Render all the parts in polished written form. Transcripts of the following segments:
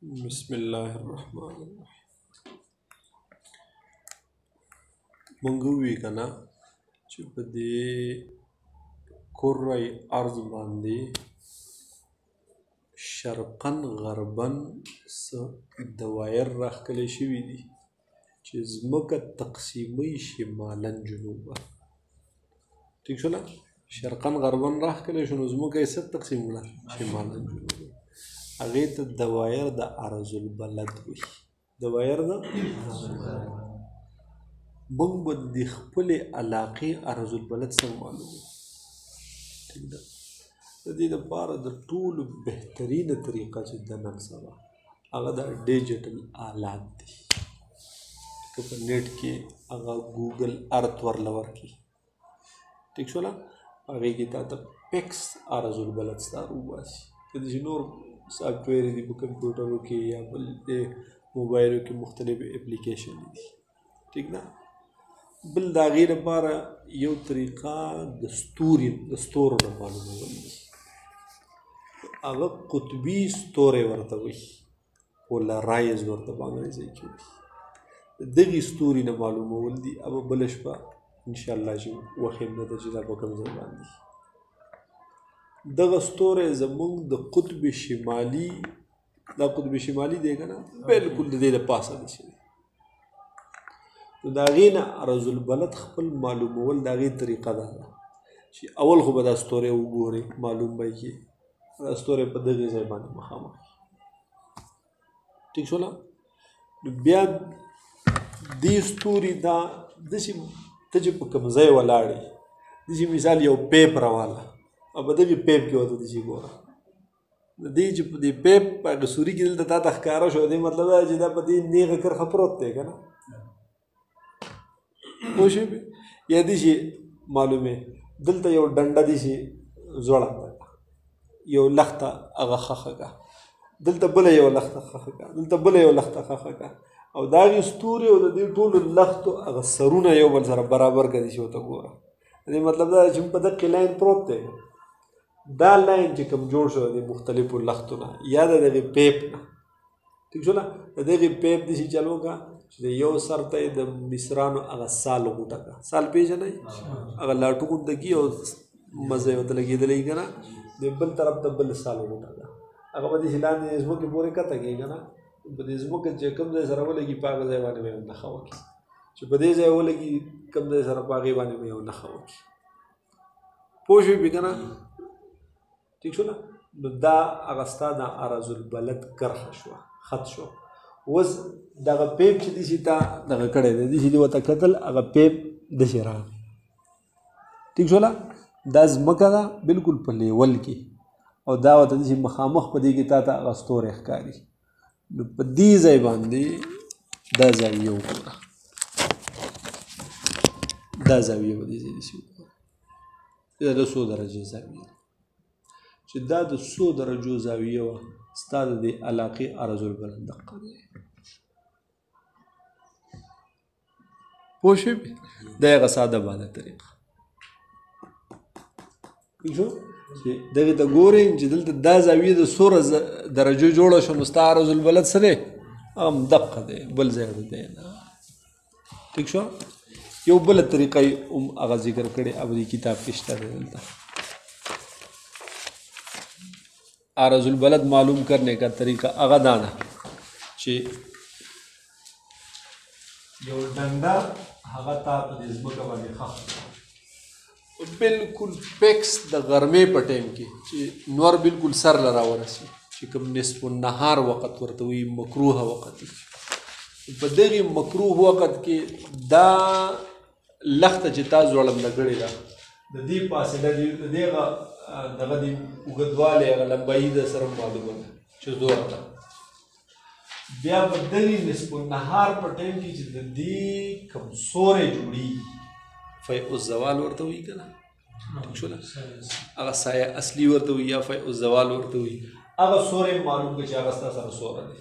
بسم الله الرحمن الرحیم. مونږ وی کنه چې په دې کره ارض باندې شرقن غربن دوایر راښکلې شوي دي چې ځمکه تقسیمي شمالن جنوبا. ټیک شو نه؟ شرقن غربن راښکلې شو نو ځمکه یې څه تقسیم کړه؟ شمالن جنوبا. هغې ته دوایر د ارض البلد وي. دوایر د موږ به د خپلې علاقې ارض البلد څنګه معلومو؟ ټیک ده؟ د دې دپاره د ټولو بهترینه طریقه چې ده نن سبا هغه د ډیجیټل آلات دي. که په نیټ کې هغه ګوګل ارت ورله ورکړي، ټیک شوله، هغې کې تا ته پیکس ارض البلد ستا روباسي. که داسې نور سافټویر دي په کمپیوټرو کې یا بل موبایلو کې مختلف اپلیکیشن دي، ټیک ده. بل د هغې لپاره یو طریقه د ستورو نه معلومول دي. هغه قطبي ستوری ورته وایي، پولرایز ورته په انګریزۍ کې وایي. د دغې ستوري نه معلومول دي. او بله شپه انشاءالله چې وخت یې نه ده چې دا په کوم ځای باندې دغه ستوری زموږ د قطب شمالي، دا قطب شمالي دی که نه، بلکل د دې د پاسه داسې دی. نو د هغې نه ارض البلد خپل معلومول د هغې طریقه دا ده چې اول خو به دا ستوری وګورې، معلوم به یې کړې دا ستوری په دغې ځای باندې مخامخ، ټیک شوله. نو بیا دې ستوري دا داسې ته چې په کوم ځای ولاړې، داسې مثال یو پیپ راواله او په دغې پیپ کې ورته داسې ګوره. د دې چې په دې پیپ په هغه سوري کې دلته تا ته ښکاره شو، دې مطلب دا چې دا په دې نیغه کرښه پروت دی که نه، پوه شوې؟ یا داسې معلومې دلته یو ډنډه داسې ځوړنده ده، یو لښته هغه خښه که، دلته بله یو لښته خښه که، دلته بله یو لښته خښه که، او د هغې ستوري او د دې ټولو لښتو هغه سرونه یو بل سره برابر که داسې ورته ګوره. دې مطلب دا چې په دقې لاین پروت دی. دا لاین چې کوم جوړ شو د مختلفو لښتو نه یا د دغې پیپ نه، ټیک شوله، د دغې پیپ داسې چلو که چې د یو سر ته یې د مصرانو هغه سال غوټه که، سال پېژنئ؟ هغه لاټو غونته کي او مزه یې ورته لګېدلی که نه، د بل طرف ته بل سال غوټه که، هغه به داسې لاندې ځمکې پورې کته کړي که نه، په دې ځمکه چې کوم ځای سره ولګي په هغه ځای باندې به یې نښه وکړي، چې په دې ځای ولګي کوم ځای سره په هغې باندې به یې نښه وکړي. پوه شوې پې که نه؟ ټیک شوله. نو دا هغه ستا د ارض البلد کرښه شوه، خط شو. اوس دغه پیپ چې داسې تا دغه کړی دی، داسې دې ورته کتل، هغه پیپ داسې راغی، ټیک شوله. دا ځمکه ده بلکل په لیول کې، او دا ورته داسې مخامخ په دې کې تا ته هغه ستوری ښکاري. نو په دې ځای باندې دا زاویه وګوره، دا زاویه به دې ځای داسې وګوره، دا د 100 درجې زاویه ده چې دا د 100 درجو زاویه وه، ستا د دې علاقې ارض البلد دقه دی. پوه شوې؟ دا یې هغه ساده باده طریقه، ٹھیک شو، چې دغې ته ګورې چې دلته دا زاویه د 100 درجو جوړه شوه، نو ستا ارض البلد څه دی؟ هم دقه دی، بل ځای ته دی نه، ټیک شو. یو بله طریقه یې هم هغه ذکر کړې، او دې کتاب کې شته دی دلته. ارض البلد معلوم کرنے کا طریقہ هغه دا ده چې یو ډنډه هغه تا په دې ځمکه باندې ښخ کړه، بلکل پیکس د غرمې په ټایم کې چې نور بلکل سر له راورسي، چې کوم نصف النهار وخت ورته وایي، مکروه وخت وي. په دغې مکروه وخت کې دا لښته چې تا ځوړنده کړې ده، د دې فاصله د دغه د اوږدوالی هغه لمبایي د سره معلومه ده چې زوره ده. بیا په دغې نصف النهار په ټایم کې چې د دې کوم سوری جوړېږي، فیع الزوال ورته وایي که نه، ټیک شوله، هغه سایه اصلي ورته وایي یا فیع الزوال ورته وایي. هغه سوری معلوم کړه چې هغه ستا سره سوره دی،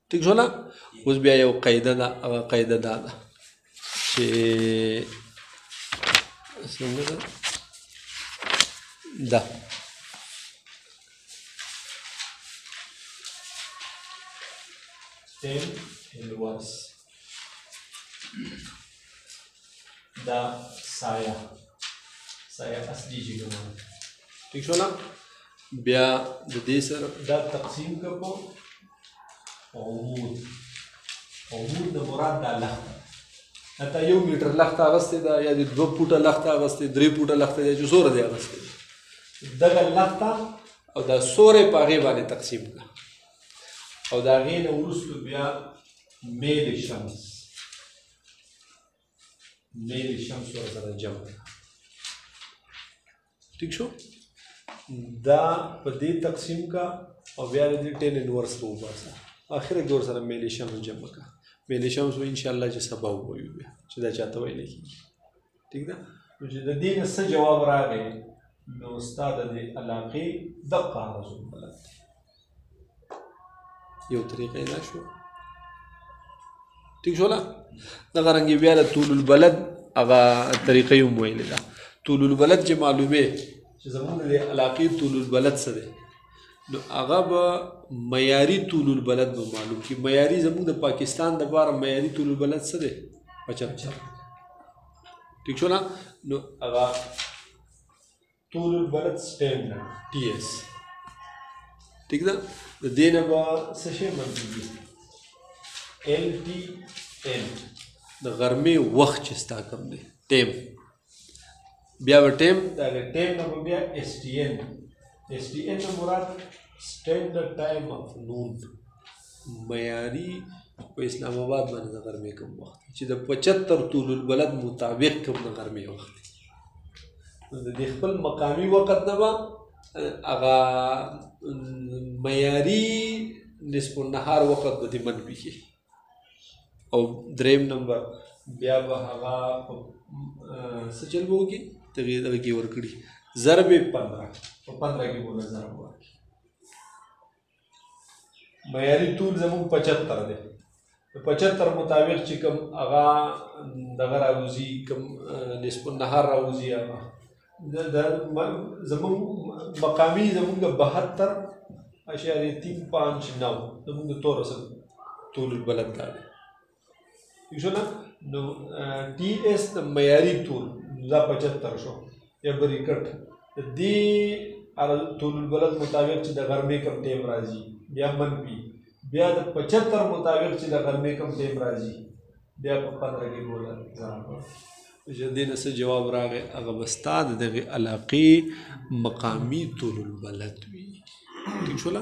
ټیک شوله. اوس بیا یو قاعده ده، هغه قاعده دا ده چې څنګه ده ده 10 inverse دا سایه اصلي چې کومه ٹھیک شو نه بیا د دې سره دا تقسیم کړو په عمود نه مراد دا لخته حتی 1 میټر لخته اغستې ده یا د 2 فوټه لخته اغستې 3 فوټه لخته دی چې څومره دی اغستې دغه لخته او دا سورې په هغې باندې تقسیم کړه او د هغې نه وروستو بیا میل شمس ورسره جمع کړه ٹھیک شو دا په دې تقسیم کا او بیا د 10 انورس وباسه اخر کې ورسره میل شمس جمع کړه میل شمس و ان شاء الله چې سبا وایو بیا چې دا چاته ویل کېږي ٹھیک ده نو چې د دې نه څه جواب راغی نو استاد د علاقې دقه رسول بلد یو طریقه دا شو ٹھیک شو لا دغه رنګ بیا د طول البلد هغه طریقې هم ویلې ده طول البلد چې معلومه چې زموږ د علاقې طول البلد څه دی نو هغه به معیاري طول البلد به معلوم کړي معیاري زموږ د پاکستان دپاره معیاري طول البلد څه دی 75 ٹھیک شو نه نو هغه طول البلد سټینډرډ ټي ایس ٹھیک ده د دې نه به څه شی منځي ال ټي ان د غرمې وخت چې ستا کوم دی ټیم بیا به ټیم دا ټیم نه به بیا اس ټي ان نه مراد سټینډرډ ټایم اف نون معیاري په اسلام آباد باندې د غرمې کوم وخت چې د 75 طول البلد مطابق کوم د غرمې وخت نو د دې خپل مقامي وخت نه به هغه معیاري نصف النهار وخت به دې منفي کړي او دریم نمبر بیا به هغه څه چل به وکړي دغه کې ورکړي ضرب 15 په 15 کې به ضرب ورکړي معیاري طول زموږ 75 دی د 75 مطابق چې کوم هغه دغه راوځي کوم نصف النهار راوځي هغه زموږ مقامي زموږ 72.359 زموږ د طول البلد دا دی ٹھیک شو نه نو ټي ایس د معیاري طول دا 75 شو یا بریکټ د دې طول البلد مطابق چې د غرمې کم ټیم راځي بیا منفي بیا د 75 مطابق چې د غرمې کم ټیم راځي بیا په 15 کې بوله چې دې نه څه جواب راغی هغه به ستا د دغې علاقې مقامي طول البلد وي ٹھیک شوله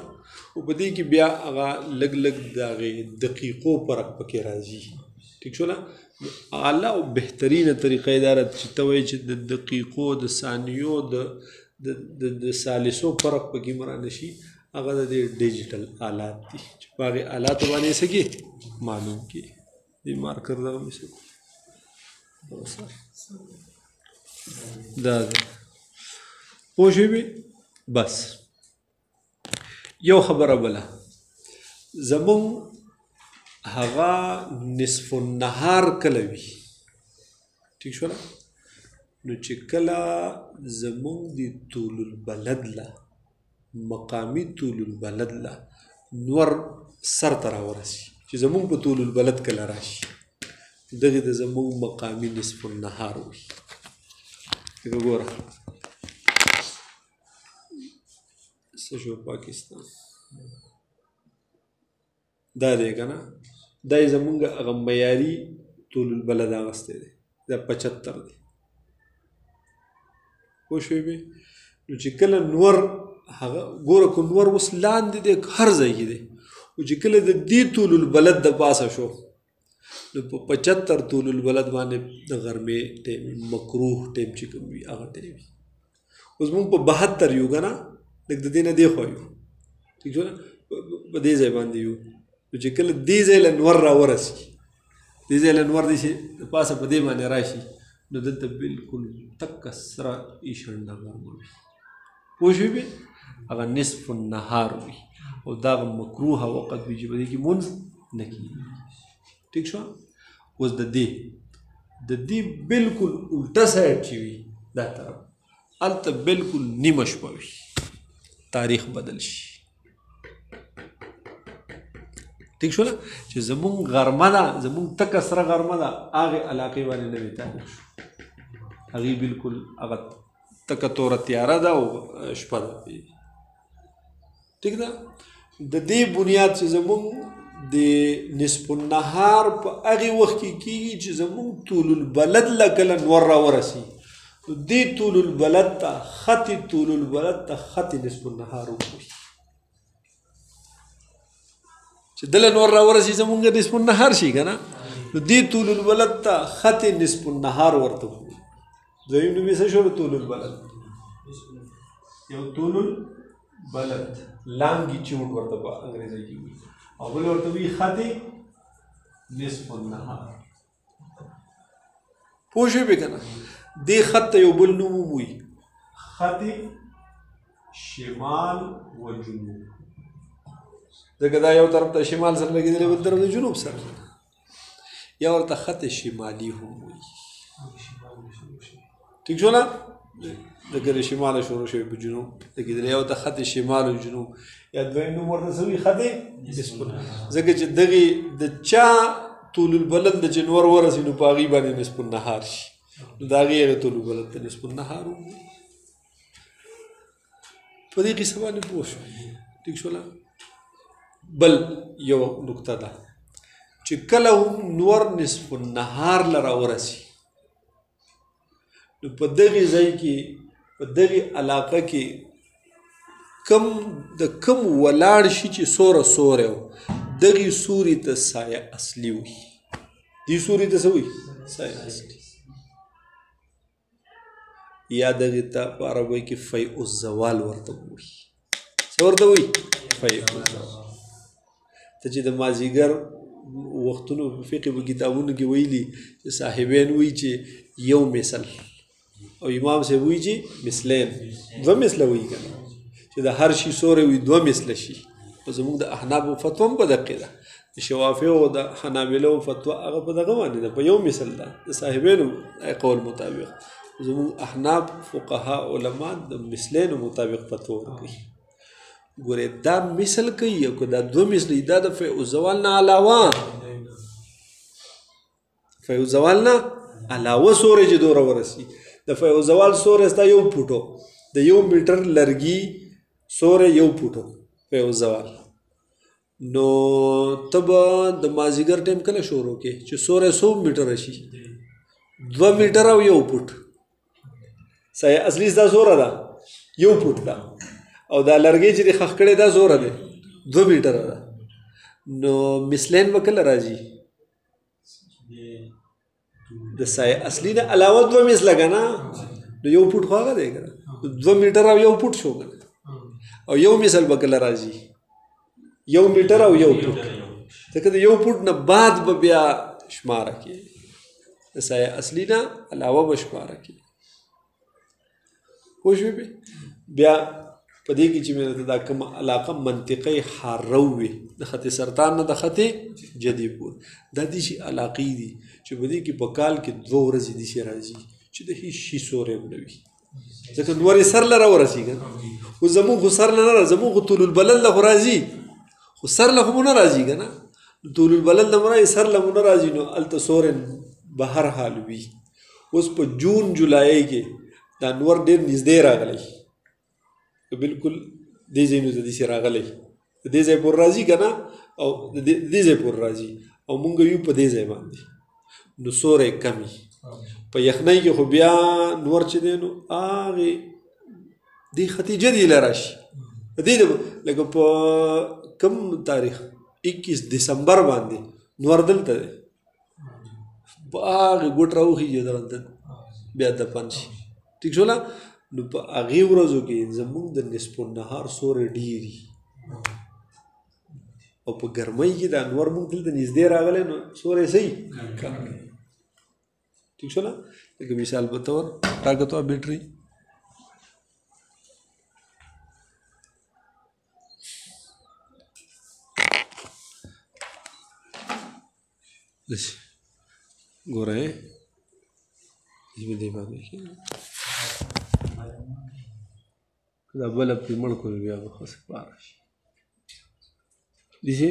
او په دې کې بیا هغه لږ د هغې دقیقو فرق پکې راځي ٹھیک شو نه اعلی او بهترینه طریقه دا ده چې ته وایې چې د دقیقو د ثانیو د ثالثو فرق پکې مرانه شي هغه د دې ډیجیټل آلات دي چې په هغې آلاتو باندې څه کې معلوم کړي دې مارکر دغه مې څه دا ده پوه شوې بس یو خبره بله زمونږ هغه نصف النهار کله وي ٹھیک شو نه نو چې کله زمونږ د طول البلد له مقامي طول البلد له نور سر ته راورسي چې زمونږ په طول البلد کله راشي دغې د زمونږ مقامي نصف النهار وي لکه ګوره څه شو پاکستان دا دی که نه دا یې زمونږ هغه معیاري طول البلد اغستی دی دا 75 دی پوه شوې بې نو چې کله نور هغه ګوره که نور اوس لاندې دی هر ځای کې دی او چې کله د دې طول البلد د پاسه شو نو په 75 طول البلد باندې د غرمې ټیم مکروه ټیم چې کوم وي هغه ټیم وي اوس موږ په 72 یو که نه لږ د دې نه دی خوا یو ټیک شو نه په دې ځای باندې یو نو چې کله دې ځای له نور راورسي دې ځای له نور دې چې د پاسه په دې باندې راشي نو دلته بلکل تکه سره ایشنډه ګرمه وي پوه شوې بې هغه نصف النهار وي او دا هغه مکروهه وقت وي چې په دې کې مونځ نه کېږي ٹھیک شو اوس د دې بلکل الټه سایډ چې وي دا طرف هلته بلکل نیمه شپه وي تاریخ بدل شي ټیک شو نه چې زمونږ غرمه ده زمونږ تکه سره غرمه ده هغې علاقې باندې نوی تعریف شو هغې بلکل هغه تکه توره تیاره ده او شپه ده ټیک ده د دې بنیاد چې زمونږ د نصف النهار په هغې وخت کې کېږي چې زمونږ طول البلد له کله نور راورسي نو دې طول البلد ته خط طول البلد ته خط نصف النهار وګوري چې دله نور راورسي زمونږ نصف النهار شي که نه نو دې طول البلد ته خط نصف النهار ورته وګوري دویم نوم یې څه شو طول البلد یو طول البلد لانګیچیوډ ورته په انګریزي کې وایي او بل ورته وایي خط نصف النهار پوه شوې به که نه دې خط ته یو بل نوم وایي خط شمال و جنوب ځکه دا یو طرف ته شمال سره لګېدلی بل طرف ته جنوب سره یا ورته خط شمالي هم وایي ټیک شو نه ځکه د شماله شروع شوی په جنوب لګېدلی یا ورته خط شمال و جنوب یا دویم نوم ورته څه وایي خط نصف ځکه چې دغې د چا طول البلد د جنور ورسي نو په هغې باندې نصف النهار شي نو د هغې هغې طول البلد ته نصف النهار وایي په دې قصه باندې پوه شو ټیک شوله بل یو نکته ده چې کله هم نور نصف النهار له راورسي نو په دغې ځای کې په دغې علاقه کې کم د کم ولاړ شي چې سوره سوری و دغې سوري ته سایه اصلي وي دې سوري ته څه وایي سایه اصلي یا دغې ته په عربۍ کې فیء الزوال ورته وایي څه ورته وایي فیء الزوال ته چې د مازدیګر وختونو په فقې په کتابونو کې ویلي چې صاحبین وایي چې یو مثل او امام صاحب وایي چې مثلین دوه مثله وایي که نه چې د هر شي سوری وي دوه مثله شي خو زموږ د احنافو فتوا هم په دقې ده د شوافیو او د حنابلو فتوا هغه په دغه باندې ده په یو مثل ده د صاحبینو قول مطابق زموږ احناف فقها علما د مثلینو مطابق فتوا ورکوي ګورې دا مثل کوي او که دا دوه مثل دا د فیء الزوال نه علاوه فیء الزوال نه علاوه سوری چې دوره ورسي د فیء الزوال سوری ستا یو فوټو د یو میټر لرګي سوری یو فوټو فیء الزوال نو ته به د مازدیګر ټایم کله شروع کې چې سوری 100 میټره شي 2 میټر او یو فوټ سایه اصلي ستا سوره ده یو فوټ ده او دا لرګی چې د خښ کړی دا زوره دی 2 میټره ده نو مثلین به کله راځي د سایه اصلي نه علاوه 2 مثله که نه نو یو فوټ خو هغه دی که نه 2 میټر او یو فوټ شو که نه او یو مثل به کله راځي یو میټر او یو فوټ ځکه د یو فوټ نه بعد به بیا شماره کې د سایه اصلي نه علاوه به شماره کې پوه شوې بیا په دې کې چې مې دا کومه علاقه منطقه حاره وي د خط سرطان نه د خط جدي پورې دا داسې علاقې دي چې په دې کې په کال کې 2 ورځې داسې راځي چې د هېڅ شي سوری هم نه وي ځکه نورې سر له راورسېږي خو زمونږ خو سر له نه راځي زمونږ خو طول البلد له خو راځي خو سر له خو مو نه راځي که نه طول البلد له مو راځي سر له مو نه راځي نو هلته سوری به هر حال وي اوس په جون جولای کې دا نور ډېر نږدې راغلی بالکل دې ځایونو ته داسې راغلی د دې ځای پورې راځي که نه او د دې ځای پورې راځي او مونږ یو په دې ځای باندې نو سوری کم وي په یخنۍ کې خو بیا نور چې دی نو هغې دې خطي جدي له راشي دې لکه په کم تاریخ 21 دسمبر باندې نور دلته دی په هغې ګوټ راوخېږي دلته بیا دفن شي ټیک شوله نو په هغې ورځو کې زموږ د نصف النهار سوری ډېري او په ګرمۍ کې دا نور موږ دلته نږدې راغلی نو سوری صحیح کم ٹھیک شو نا لکه مثال په طور طاقت او بیټري ګوره دې دې باندې دا بل په مړ کول بیا به خاص پاره شي دي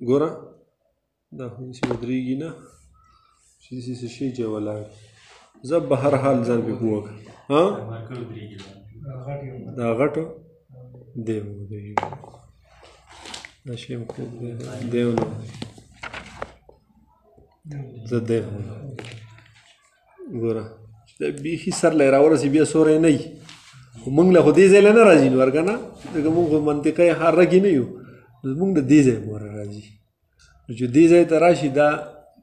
ګوره دا خو هسې ودرېږي نه چې داسې څه شي چې ولاړ زه به هر حال ځان پې پوه کړم دا غټو دی به ودرېږي دا شی هم خوب دی دی ونه زه دی ګوره چې دا بیخي سر لی راورسي بیا سوری نه وي خو موږ له خو دې ځای له نه راځي نو ورکه نه ځکه موږ خو منطقه حاره کې نه یو موږ د دې ځای موره راځي نو چې دې ځای ته راشي دا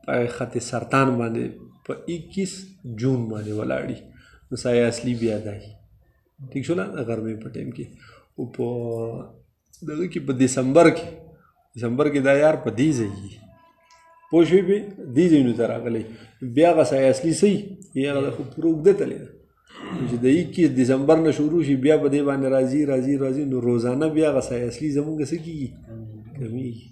په خط سرطان باندې په 21 جون باندې ولاړي نو سایه اصلي بیا دی ٹھیک شو نه د غرمې په ټایم کې او په دغه کې په دسمبر کې دا یار په دې ځای وي پوه شوې پې دې ځایونو ته راغلی بیا هغه سایه اصلي صحیح هغه خو پوره اوږده تللی ده چې د 21 دسمبر نه شروع شي بیا په دې باندې راځي نو روزانه بیا هغه سایه اصلي زمونږ څه کېږي کمیږي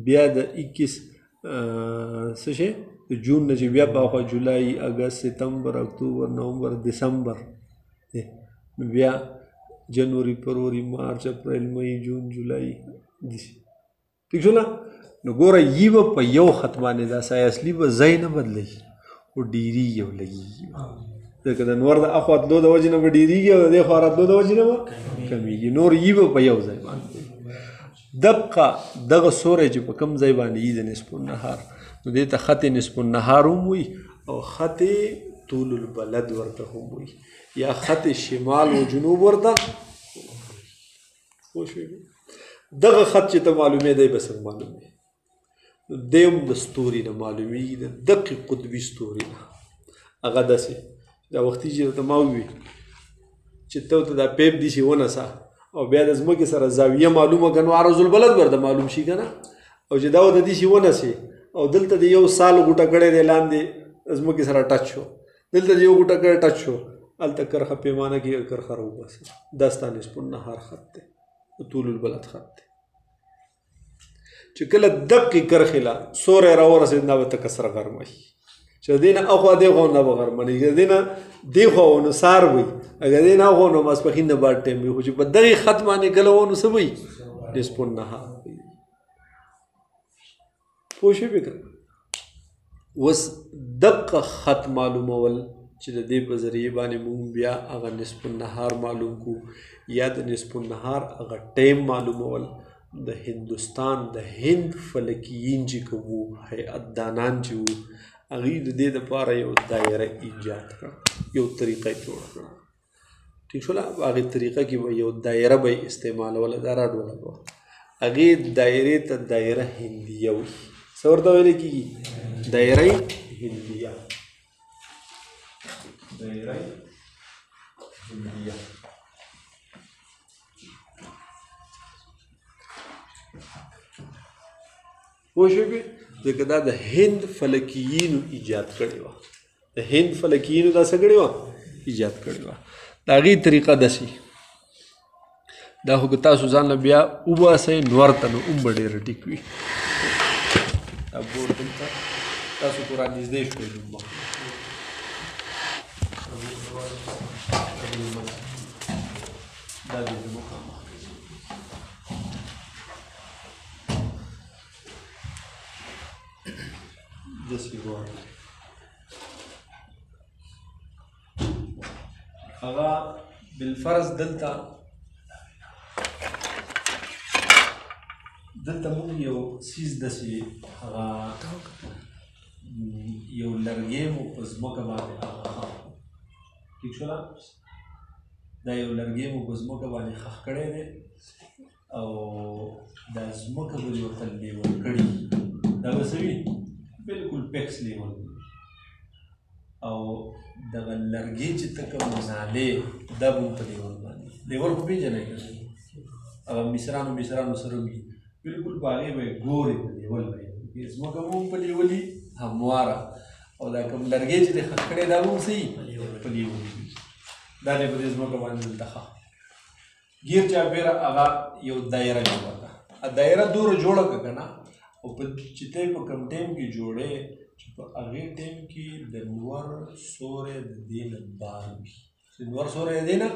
بیا د 21 څه شی د جون نه چې بیا په خوا جولای اګست ستمبر اکتوبر نومبر دسمبر نو بیا جنوري فروری مارچ اپریل مئی جون جولای ٹھیک شو نه نو ګوره یي به په یو خط باندې دا سایه اصلي به ځای نه بدلوي خو ډېرېږي او لګېږي ځکه د نور د اخوا تلو د وجې نه به ډېرېږي او د دې خوا راتلو د وجې نه به کمیږي نور یي به په یو ځای باندې دقه دغه سوری چې په کوم ځای باندې یي د نصف النهار نو دې ته خط نصف النهار هم وي او خط طول البلد ورته هم وي یا خط شمال و جنوب ورته پوه شوې دغه خط چې ته معلومې دی به څنګه معلومې دی هم د ستوري نه معلومېږي د دقې قطبي ستوري نه هغه داسې دا وختي چې درته ما ووي چې ته ورته دا پیپ دي چې ونسه او بیا د ځمکې سره زاویه معلومه که نو عرض البلد ورته معلوم شي که نه او چې دا ورته دي چې ونسې او دلته د یو سال غوټه کړی دی لاندې ځمکې سره ټچ شو دلته د یو غوټه کړی ټچ شو هلته کرښه پیمانه کې کرښه راوباسي دا ستا نصف النهار خط دی طول البلد خط دی چې کله دقې کرښې له سوری راورسېد دا به ته کسره غرمه وي چې د دې نه اخوا دې خوا نه به غرمه نه وي که د دې نه دې خوا و نو سهار وي اګه دې نه اخوا نو ماسپښین نه بعد ټایم وي خو چې په دغې خط باندې کله و نو څه وي نصف النهار وي پوه شوې که اوس دقه خط معلومول چې د دې په ذریعې باندې مونږ بیا هغه نصف النهار معلوم کو یا د نصف النهار هغه ټایم معلومول د هندوستان د هند فلکیین چې کوم هیئت دانان چې وو هغوی د دې دپاره یو دایره ایجاد کړه یو طریقه یې جوړه کړه ټیک شوله هغې طریقه کې به یو دایره به یې استعمالوله دا راډوله به هغې دایرې ته دایره هندیه وي څه ورته ویلی کېږي دایره هندیه دایره هندیه پوه شوې ځکه دا د هند فلکیینو ایجاد کړې وه د هند فلکیینو دا څه کړې وه ایجاد کړې وه د هغې طریقه داسې دا خو که تاسو ځان له بیا وباسئ نور ته نو هم به ډېره ټیک وي دا بورډ دلته تاسو خو را نږدې شوئ دا دې مخامخ داسې غواړم هغه بالفرض دلته موږ یو څیز داسې هغه یو لرګی مو په ځمکه باندې هغه ټیک شوله دا یو لرګی مو په ځمکه باندې ښخ کړی دی او دا ځمکه به یې ورته لیول کړي دا به څه وي بالکل پیکس لیول او دغه لرګي چې ته کوم نالې دا به هم په لیول باندې لیول خو پېژنئ که هغه مصرانو سره وي بالکل په هغې به یې ګورې په لیول به یې ځمکه به هم په لیولي همواره او دا کوم لرګی چې دی ښخ کړی دا به هم څه وي په لیول وي دا دی په دې ځمکه باندې دلته ښخ ګیر چاپېره هغه یو دایره جوړه کړه دایره دوره جوړه کړه که نه او چې ته په کوم ټایم کې جوړې چې په هغې ټایم کې د نور سوری د دې نه بار وي څه چې نور سوری یې دی نه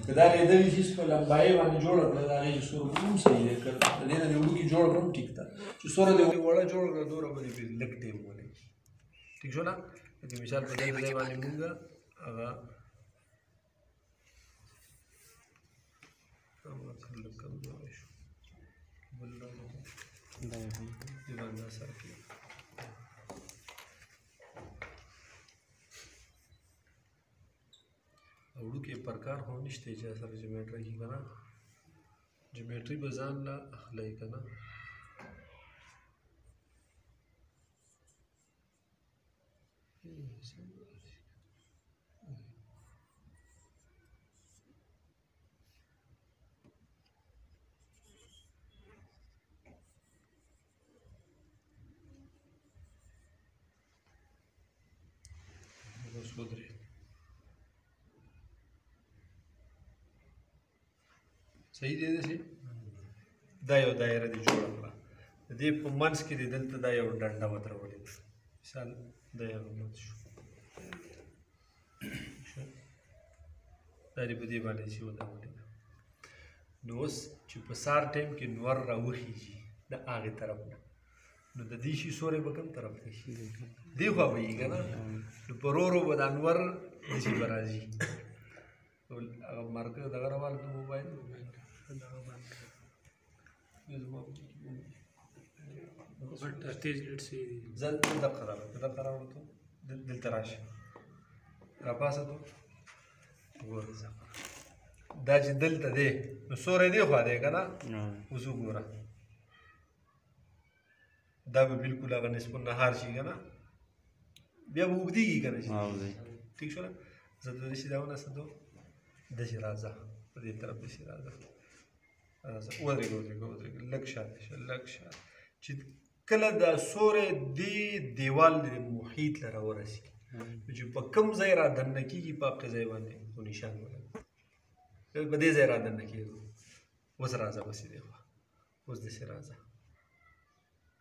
که دا لیدلي شي په لمبایي باندې جوړه کړه د هغې چې سور هم صحیح دی که د دې نه دې وړوکي جوړه کړه هم ټیک ده چې سوره دې وړه جوړه کړه دومره به دې پرې لږ ټیم ولګي ټیک شو نه لکه مثال په دې ځای باندې مونږ هغه لږ کمزوری شو بل دې باندې اثر کوي وړوکی پرکار خو نشته چې سره جمیټري کي که نه جمیټري به ځان له اخلی که نه اوس ودرېد صحیح دی داسې دا یو دایره دې جوړه کړه د دې په منځ کې دې دلته دا یو ډنډه ودرولې ده مثال دا یو مات شو دا دې په دې باندې چې ودرولې ده نو اوس چې په سهار ټایم کې نور راوخیږي د هغې طرف نه نو د دې شي سوری به کوم طرف ته شي دې خوا به یي که نه نو په ورو ورو به دا انور داسې به راځي هغه مارکر دغه راواله د موبایل زه دقه راوړه ته دلته راشه راپاسه ته ګوره دا چې دلته دی نو سوری دې خوا دی که نه اوس وګوره دا به بلکل هغه نصف النهار شي که نه بیا به اوږدېږي که نه شي ټیک شو نه زه ته داسې دا وناستو داسې راځه په دې طرف داسې راځه ودرېږه لږ شاته شه لږ شاته چې کله دا سوری دې دیوال د محیط له راورسي چې په کوم ځای را دننه کېږي په هغه ځای باندې خو نشان ولګي په دې ځای را دننه کېږو اوس راځه بسې دی خوا اوس داسې راځه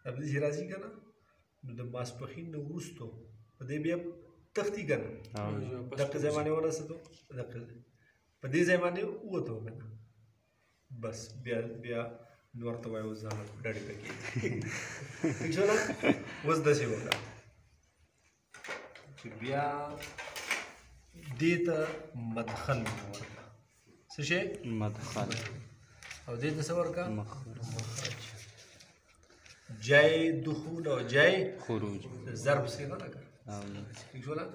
دا به داسې راځي که نه نو د ماسپښین نه وروستو په دې بیا تښتي که نه دقه ځای باندې ورسېدو دقه په دې ځای باندې ووتو که نه بس بیا نور ته وایي اوس ځان ډډې ته کېږي ټیک شو نه اوس داسې وکړه چې بیا دې ته مدخل ورکړه څه شی مدخل او دې ته څه ورکړه مخرج جای دخول او جای خروج ضرب صیغه ده که ٹھیک شو نه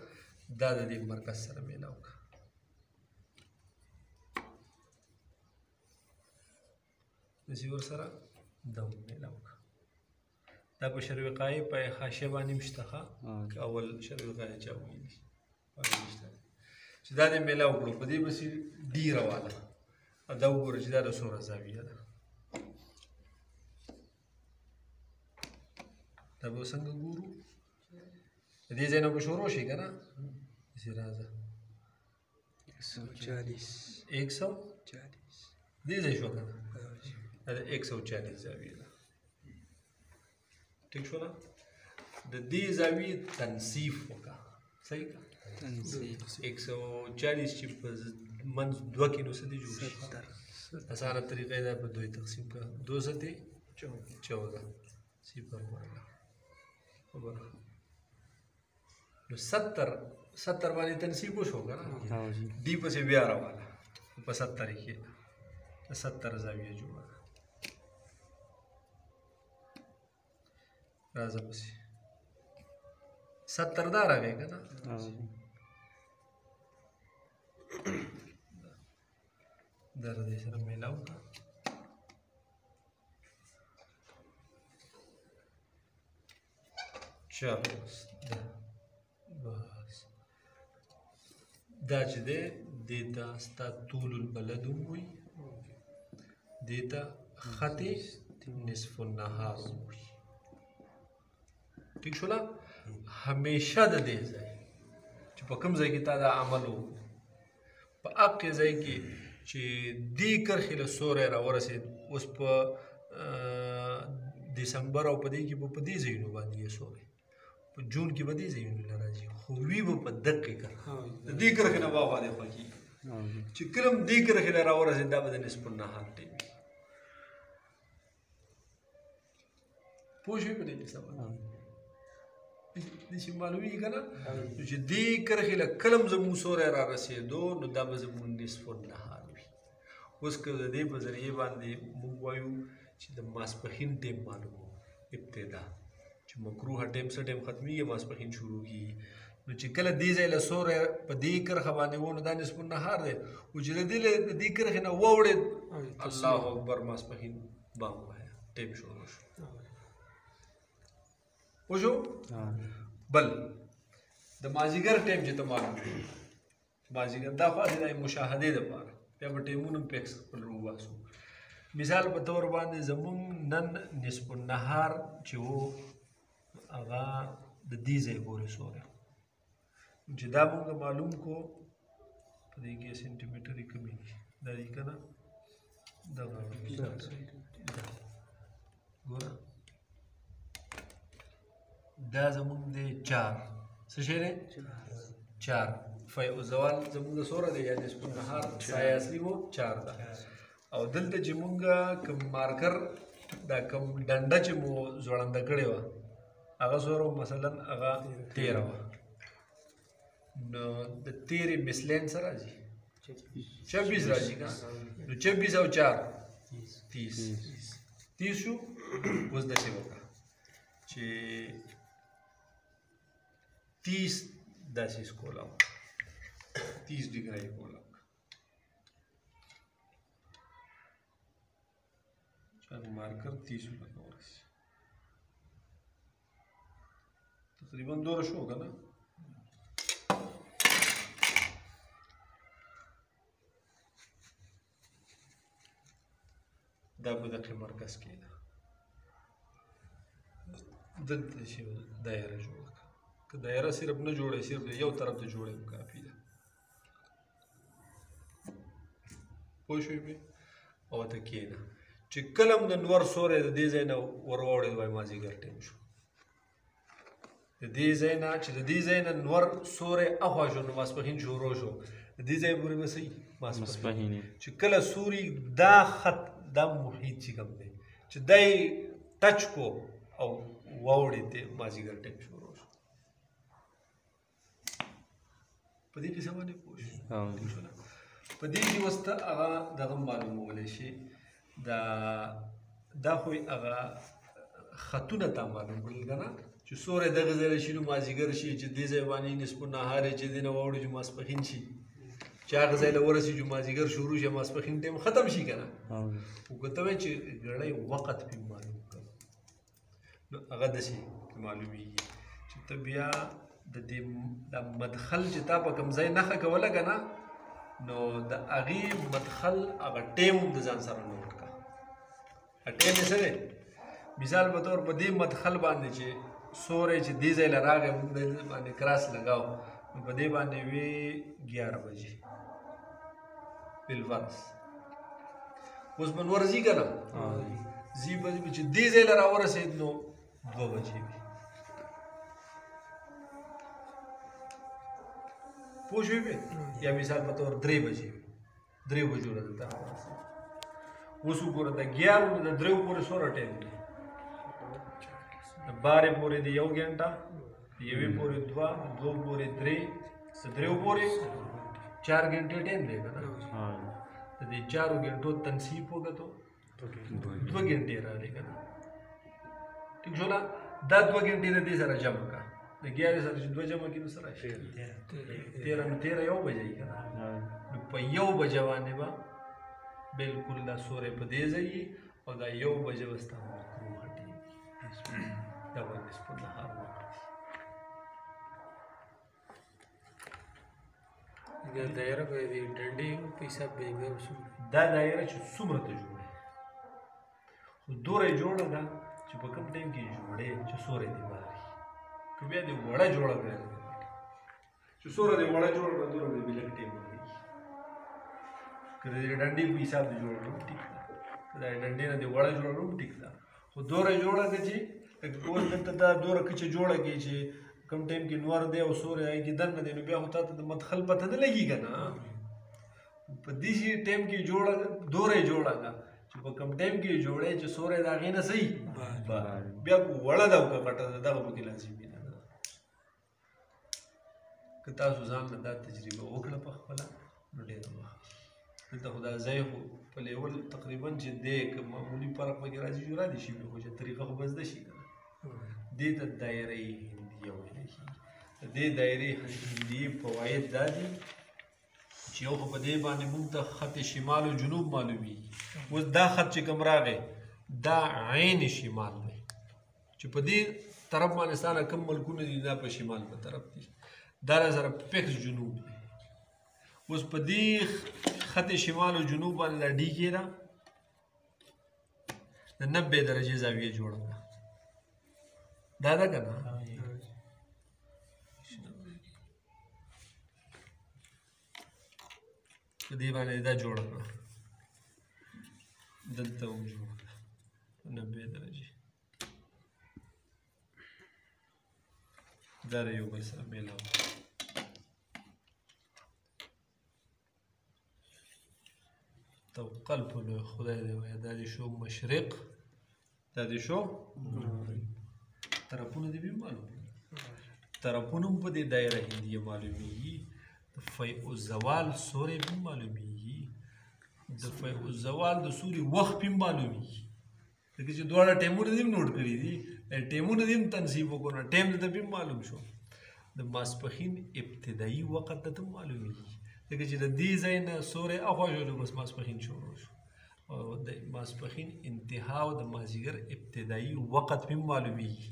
دا د دې مرکز سره میلاو کړه داسې ورسره دا میلاو کړه دا په شرح وقایع په حاشیه باندې هم شته ښه که اول شرح وقایع چا ویلي چې دا دې میلاو کړو په دې پسې ډي راواله دا وګوره چې دا د څومره زاویه ده دا به څنګه ګورو د دې ځای نه به شروع شي که نه داسې راځه 140 دې ځای شو که نه دا د 140 زاویه ده ټیک شو نه د دې زاویې تنصیف وکړه صحیح که 140 چې په منځ دوه کې نو څه دې جوړ شي اسانه طریقه یې دا په دوی تقسیم کړه 2 سطح 14 صفر ورکړه نو 70 باندې تنصیب وشو که نه دې پسې بیا راواله په 70 کې 70 زاویه جوړه راځه پسې 70 دا راغی که نه دا د دې سره میلاو کړه چلو بس دا چې دی دې ته ستا طول البلد هم وایي دې ته خط نصف النهار هم وایي ٹھیک شوله همیشه د دې ځای چې په کوم ځای کې تا دا عمل وکړو په هغې ځای کې چې دې کرښې له سوری راورسېد اوس په دسمبر او په دې کې به په دې ځایونو باندې یې سوری په جون کې به دې ځایونو نه راځي خو وي به په دقې کرښه د دې کرښې نه واخوا دې خوا کېږي چې کله هم دې کرښې له راورسېد دا به د نصف النهار ټیم وي. پوه شوې په دې کې سبا داسې معلومېږي که نه نو چې دې کرښې له کله هم زموږ سوری را رسېدو نو دا به زموږ نصف النهار وي. اوس که د دې په ذریعې باندې موږ وایو چې د ماسپښین ټیم معلومو ابتدا چې مکروه ټیم څه ټیم ختمېږي ماسپښین شروع کېږي نو چې کله دې ځای له سوری په دې کرښه باندې و نو دا نصف النهار دی خو چې د دې کرښې نه واوړېد الله اکبر ماسپښین بام وایه ټیم شروع شو. پوه شو بل د مازدیګر ټیم چې ته معلوم کړي مازدیګر دا خو هسې د مشاهدې دپاره بیا به ټیمونه هم فکس خپل راوباسو. مثال په طور باندې زمونږ نن نصف النهار چې و هغه د دې ځای پورې سوری چې دا مونږ معلوم کو په دې کې سینټي میټر یې کمی دي دا دي که نه دغه ګوره دا زمونږ دی 4 څه شی دی 4 زوال زمونږ د سوره دی یا نصف النهار سایه اصلي مو 4 ده او دلته چې مونږ کوم مارکر دا کوم ډنډه چې مو ځوړنده کړې وه هغه سوره مثلا هغه 13 وه نو د 13 مثلین څه راځي 26 راځي که نو 26 او 4 30 شو. اوس داسې وکړه چې 30 داسې سکوله 30 ډګره یې کوله چاته مارکر 30 لکه ورسي تقریبا دوره شو که نه دا به دقیق مرکز کې ده دلته چې دایره جوړه کړه که دایره صرف نه جوړی صرف یو طرف ته جوړی کافي ده. پوه شوې پرې او ته کښېنه چې کله هم د نور سوری د دې ځای نه ور واوړېد وایي مازدیګر ټیم شو. د دې ځای نه چې د دې ځای نه نور سوری اخوا شو نو ماسپښین شروع شو د دې ځای پورې به صحیح ماسپښین چې کله سوري دا خط دا محیط چې کوم دی چې دا یې ټچ کو او واوړېد دی مازدیګر ټیم شروع شو. په دې کې څه باندې پوه شو په دې کې اوس ته هغه دغه معلومولی شي دا خو هغه خطونه تا معلوم کړل که نه چې سوری دغه ځای له شي نو مازدیګر شي چې دې ځای باندې نصف النهار یې چې دې نه واوړي چې ماسپښین شي چې هغه ځای له ورسي چې مازدیګر شروع شي ماسپښین ټیم ختم شي که نه خو که ته وایې چې ګړی وخت پې معلوم کړ نو هغه داسې معلومېږي چې ته بیا د دې دا مدخل چې تا په کوم ځای نښه کوله که نه نو د هغې مدخل هغه ټیم د ځان سره نوټ کړه. ټیم یې څه دی مثال په طور په دې مدخل باندې چې سوری چې دې ځای له راغی موږ د باندې کراس لګاو نو په دې باندې وې 11 بجې بالفرض اوس به نور ځي که نه ځي به چې دې ځای له راورسېد نو 2 بجې وي. پوه شوې پرې یا مثال په طور 3 بجې وي 3 بجو له دلته اوس وګوره د 11 نه د 3 پورې څومره ټایم دی د 12 پورې د 1 ګنټه د 1 پورې 2 د 2 پورې 3 د 3 پورې 4 ګنټې ټایم دی که نه د دې 4 ګنټو تنصیب وکړو 2 ګنټې راغلې که نه ټیک شو نه دا 2 ګنټې د دې سره جمع کړه د 11 سره چې 2 جمع کړي نو څه راشي 13 نو 13 1 بجې که نه نو په 1 بجه باندې به بالکل دا سوری په دې ځای او دا 1 بجه به ستا مکروه ټیم دا به نصف النهار وکړي. دایره به د ډنډې په حساب به دا دایره چې څومره ته جوړه خو دوره یې جوړه ده چې په کوم ټایم کې یې جوړې چې سوری دې باري که بیا دې وړه جوړه کړې چې سوری دې وړه جوړه کړه دوره دې بې لږ ټایم لګي که د ډنډې په حساب دې جوړه کړو ټیک ده که د ډنډې نه دې وړه جوړه کړو ټیک ده خو دوره جوړه کړه چې اوس دلته دا دوره که چې جوړه کړي چې کوم ټایم کې نور دی او سوری هغې کې دننه دی نو بیا خو تا ته د مدخل پته نه لګي که نه په دې شي ټایم کې جوړه دوره جوړه کا چې په کم ټایم کې جوړې چې سورې دا غینه صحیح بیا وړه دا کټه دغه پکې لازمي ده که تاسو ځان له دا تجربه وکړه په خپله نو ډېره وخت دلته خو دا ځای خو په لیول تقریبا چې دی که معمولي فرق پکې راځي جو را دي شي خو چې طریقه خو به زده شي که نه دې ته دایره هندیه ویلی کېږي د دې دایرې هندیې فواید دا دي چې یو خو په دې باندې موږ ته خط شمال و جنوب معلومیږي اوس دا خط چې کوم راغی دا عین شمال دی چې په دې طرف باندې ستانه کوم ملکونه دي دا په شمال په طرف دي دا را سره فکس جنوب دی اوس په دې خط شمال و جنوب باندې دا ډي کې ده د 90 درجې زاویه جوړه ده دا ده که نه په دې باندې دا جوړه کړه دلته هم جوړه کړه 90 درجې دا د یو بل سره میلاو توقل په لوی خدای دی وایه دا دې شو مشرق دا دې شو طرفونه دې بیا معلوم طرفونه هم په دې دایره هندیه معلومیږي د فیع الزوال سورې هم معلومیږي د فیع الزوال د سوري وخت هم معلومیږي ځکه چې دواړه ټایمونه دې هم نوټ کړي دي ټایمونه دې هم تنصیب وکړو ټایم ته هم معلوم شو د ماسپښین ابتدایي وخت ته هم معلومیږي ځکه چې د دې ځای نه سورې اخوا شو نو بس ماسپښین شروع شو او د ماسپښین انتها او د مازدیګر ابتدایي وخت هم معلومیږي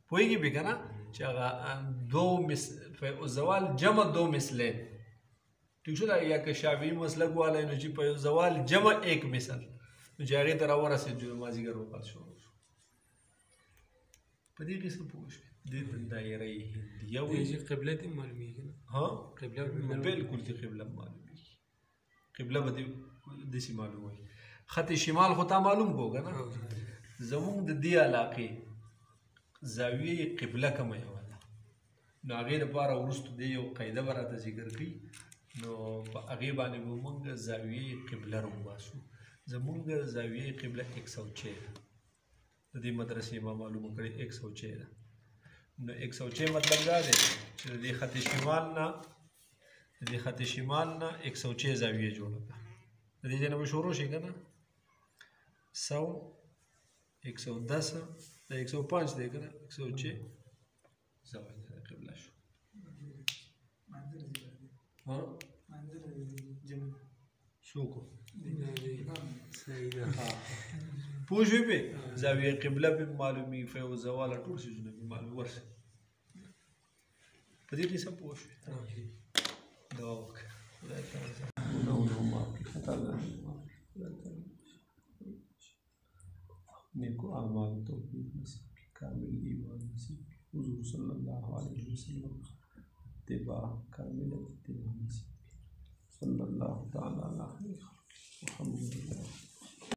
پوهېږي به که نه چې هغه فیع الزوال جمع دو مثلین ٹھیک شو دا یا که شافعي مسلک والی نو چې فیع الزوال جمع ایک مثل نو چې هغې ته راورسېد چې د مازدیګر وخت شروع شو په دې قسم پوه شوې دې ته دایره هندیه وایي قبله دې معلومیږي نه ها قبله بالکل دې قبله معلومیږي قبله به دې داسې معلوم وي خط شمال خو تا معلوم کو که نه زمونږ د دې علاقې زاویه قبله کومه یوه ده نو هغې دپاره وروستو دې یو قاعده به راته ذکر کړي نو په هغې باندې به مونږ زاویه قبله راوباسو زمونږ زاویه قبله 106 ده د دې مدرسې ما معلومه کړې 106 ده نو 106 مطلب دا دی چې د دې خط شمال نه 106 زاویه جوړه ده د دې ځای نه به شروع شي که نه 100 110 دا 105 دی که نه 106 زاویه د قبله شو څوک پوه شوې پې زاویه قبله پې معلومي فیع الزوال ټول څیزونه پې معلوم ورسې په دې قسم پوه شوې دعا وکړه خدای تعالی نیکو اعمال توفیق نصیب کړي کامل ایمان نصیب کړي حضور صلی الله علیه وسلم اتباع کامل اتباع نصیب کړي صلی الله تعالی علی خیر محمد